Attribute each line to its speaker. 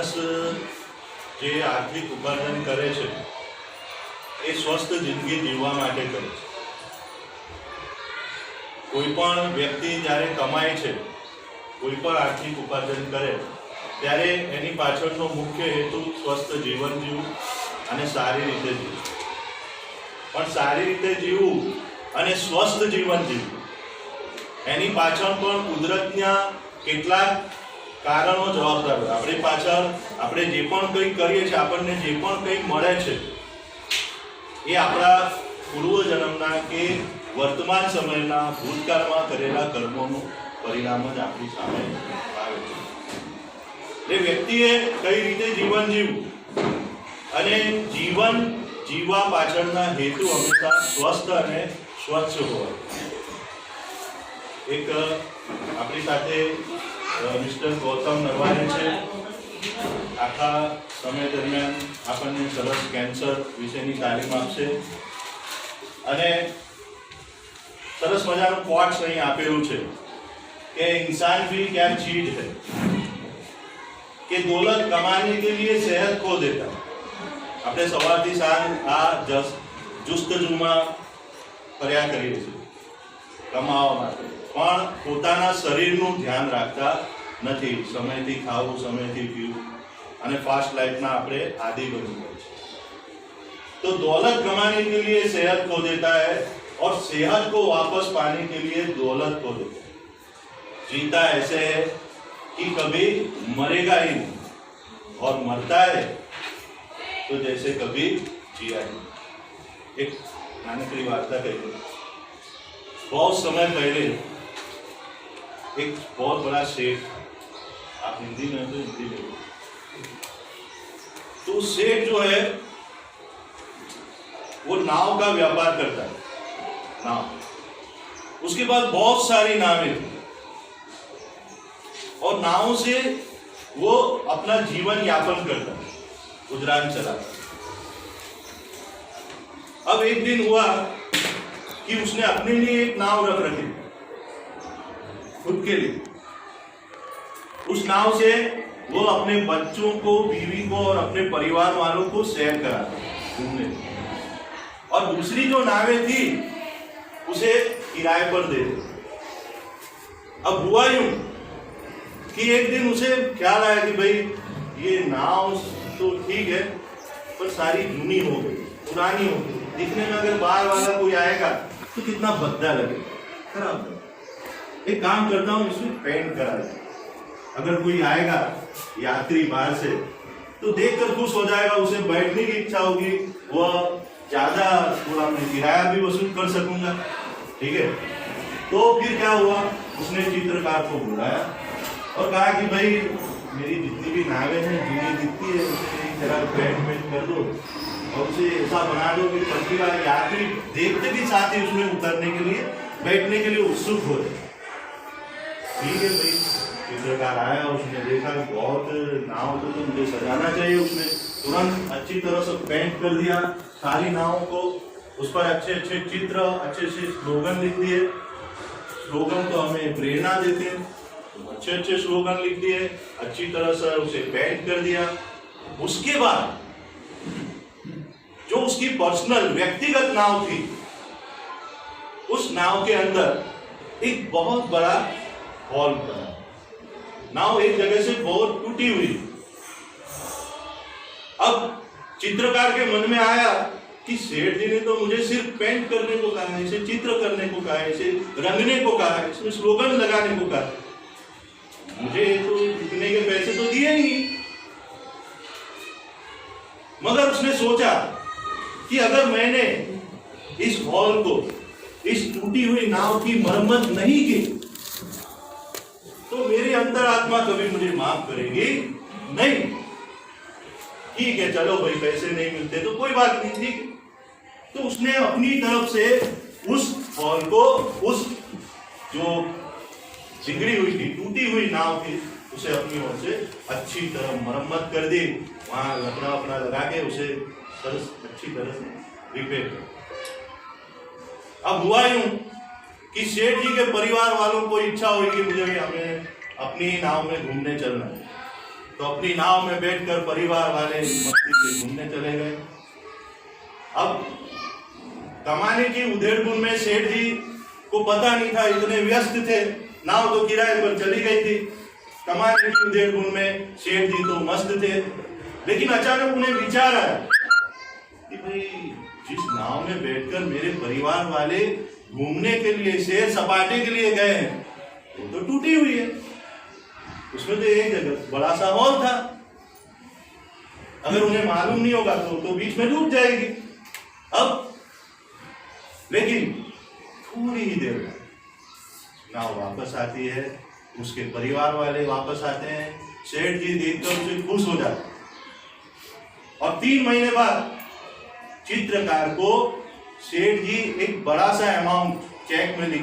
Speaker 1: માણસ જે આર્થિક ઉપાર્જન કરે છે એ સ્વસ્થ જિંદગી જીવવા માટે કરે છે. કોઈ પણ વ્યક્તિ જ્યારે કમાય છે, કોઈ પણ આર્થિક ઉપાર્જન કરે ત્યારે એની પાછળનો મુખ્ય હેતુ સ્વસ્થ જીવન જીવવું અને સારી રીતે જીવવું. પણ સારી રીતે જીવવું અને સ્વસ્થ જીવન જીવવું એની પાછળ પણ કુદરતના કેટલાક કારણો જવાબદાર હોય. આપણી પાછળ આપણે જે પણ કંઈ કરીએ છીએ, આપણને જે પણ કંઈ મળે છે એ આપણા પૂર્વજન્મના કે વર્તમાન સમયના ભૂતકાળમાં કરેલા કર્મોનું પરિણામ જ આપણી સામે આવે છે. એ વ્યક્તિએ કઈ રીતે જીવન જીવવું અને જીવન જીવવા પાછળના હેતુ હંમેશા સ્વસ્થ અને સ્વચ્છ હોય. એક આપણી સાથે મિસ્ટર ગૌતમ નરવાને છે. આખા સમય દરમિયાન આપણને સરસ કેન્સર વિશેની તાલીમ આપશે અને સરસ મજાનું કોટ્સ અહીં આપેલું છે કે इंसान भी क्या चीज है कि दौलत कमाने के लिए सेहत खो देता. આપણે સવારથી સાંજ આ જુસ્તજુમાં કર્યા કરીએ છીએ કમાવા માટે, પણ પોતાના શરીરનું ધ્યાન રાખતા નથી. સમયથી ખાવું, સમયથી પીવું અને ફાસ્ટ લાઈફના આપણે આદિ બની ગए છીએ. तो दौलत कमाने के लिए सेहत खो देता है और सेहत को वापस पाने के लिए दौलत खो देता है. जीता ऐसे है कि कभी मरेगा ही नहीं और मरता है तो जैसे कभी जिया ही. एक नानकड़ी वार्ता कही. बहुत समय पहले एक बहुत बड़ा सेठ, आप हिंदी में तो हिंदी में, तो सेठ जो है वो नाव का व्यापार करता है. नाव, उसके बाद बहुत सारी नावें थी और नाव से वो अपना जीवन यापन करता है, गुजरान चलाता. अब एक दिन हुआ कि उसने अपने लिए एक नाव रख रखी खुद के लिए. उस नाव से वो अपने बच्चों को, बीवी को और अपने परिवार वालों को सैर कराता घूमने. और दूसरी जो नावें थी उसे किराए पर दे दे. अब हुआ यूं कि एक दिन उसे ख्याल आया कि भाई ये नाव तो ठीक है पर सारी जूनी हो गई, पुरानी हो गई, दिखने में अगर बाहर वाला कोई आएगा तो कितना भद्दा लगेगा, खराब लगेगा. एक काम करता हूँ, इसमें पेंट करा दे. अगर कोई आएगा यात्री बाहर से तो देखकर खुश हो जाएगा, उसे बैठने की इच्छा होगी, वह ज्यादा थोड़ा मैं किराया भी वसूल कर सकूंगा. ठीक है. तो फिर क्या हुआ, उसने चित्रकार को बुलाया और कहा कि भाई मेरी जितनी भी नावें हैं जूनी दिखती है उसे जरा पेंट कर दो और उसे ऐसा बना दो कि पहली बार यात्री देखते भी साथ ही उसमें उतरने के लिए, बैठने के लिए उत्सुक हो जाए. ठीक है भाई. चित्रकार आया, उसने देखा कि बहुत नाव तो मुझे सजाना चाहिए. उसने तुरंत अच्छी तरह से पेंट कर दिया सारी नावों को, उस पर अच्छे अच्छे चित्र, अच्छे अच्छे स्लोगन लिख दिए. स्लोगन तो हमें प्रेरणा देते हैं, तो अच्छे अच्छे स्लोगन लिख दिए, अच्छी तरह से उसे पेंट कर दिया. उसके बाद जो उसकी पर्सनल व्यक्तिगत नाव थी, उस नाव के अंदर एक बहुत बड़ा हॉल बना. नाव एक जगह से बहुत टूटी हुई. अब चित्रकार के मन में आया कि सेठ जी ने तो मुझे सिर्फ पेंट करने को कहा है, इसे चित्र करने को कहा है, इसे रंगने को कहा है, इसमें स्लोगन लगाने को कहा है, मुझे तो इतने के पैसे तो दिए नहीं. मगर उसने सोचा कि अगर मैंने इस हॉल को, इस टूटी हुई नाव की मरम्मत नहीं की तो मेरी अंतरात्मा कभी मुझे माफ करेगी नहीं. ठीक है, चलो भाई पैसे नहीं मिलते तो कोई बात नहीं. ठीक. तो उसने अपनी तरफ से उस हॉल को, उस जो बिगड़ी हुई थी, टूटी हुई नाव थी, उसे अपनी ओर से अच्छी तरह मरम्मत कर दी. वहां लकड़ा अपना लगा के उसे सरस अच्छी तरह से रिपेयर कर. अब हुआ यूं कि सेठ जी के परिवार वालों को इच्छा हुई कि मुझे भी हमें अपनी नाव में घूमने चलना है. तो अपनी नाव में बैठकर परिवार वाले मस्ती से घूमने चले गए। अब कमाने की उधेड़-बुन में सेठ जी को पता नहीं था, इतने व्यस्त थे, नाव तो किराए पर चली गई थी। कमाने की उधेड़-बुन में सेठ जी तो मस्त थे, लेकिन अचानक उन्हें विचार आया कि भाई जिस नाव में बैठकर मेरे परिवार वाले घूमने के लिए, सैर सपाटे के लिए गए हैं, वो तो टूटी हुई है। उसमें तो एक जगह बड़ा सा हॉल था, अगर उन्हें मालूम नहीं होगा तो बीच में डूब जाएगी। अब लेकिन थोड़ी ही देर में नाव वापस आती है, उसके परिवार वाले वापस आते हैं, सेठ जी देखकर उसे खुश हो जाते। और 3 महीने बाद चित्रकार को सेठ जी एक बड़ा सा अमाउंट चेक में लिख